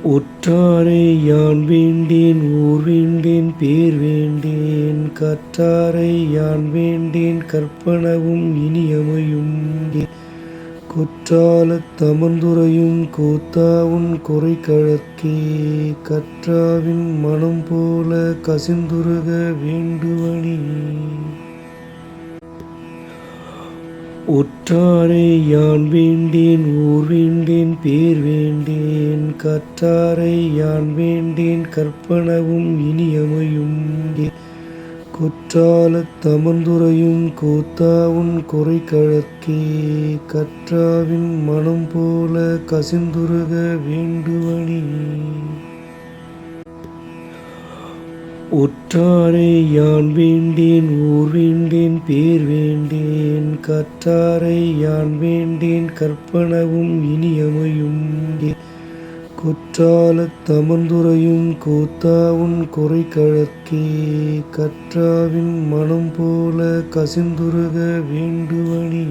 உற்றாரை யான் வேண்டேன் ஊர் வேண்டேன் பேர் வேண்டேன் கற்றாரை யான் வேண்டேன் கற்பனவும் இனியமையும் குற்றாலத் தமர்ந்துறையும் கூத்தாவுன் குறைகழற்கே கற்றாவின் மனம் போல கசிந்துருக வேண்டுவனி. உற்றாரை யான் வேண்டேன் ஊர் வேண்டேன் பேர் வேண்டேன் கற்றாரை யான் வேண்டேன் கற்பனவும் இனியமையும் குற்றாலத் தமர்ந்துறையும் கூத்தாவுன் குறைகழற்கே கற்றாவின் மனம் போல கசிந்துருக வேண்டுவனி. உற்றாரை யான் வேண்டேன் ஊர் வேண்டேன் பேர் வேண்டேன் கற்றாரை யான் வேண்டேன் கற்பனவும் இனியமையும் குற்றாலத் தமர்ந்துறையும் கூத்தாவுன் குறைகழற்கே கற்றாவின் மனம் போல கசிந்துருக வேண்டுவனி.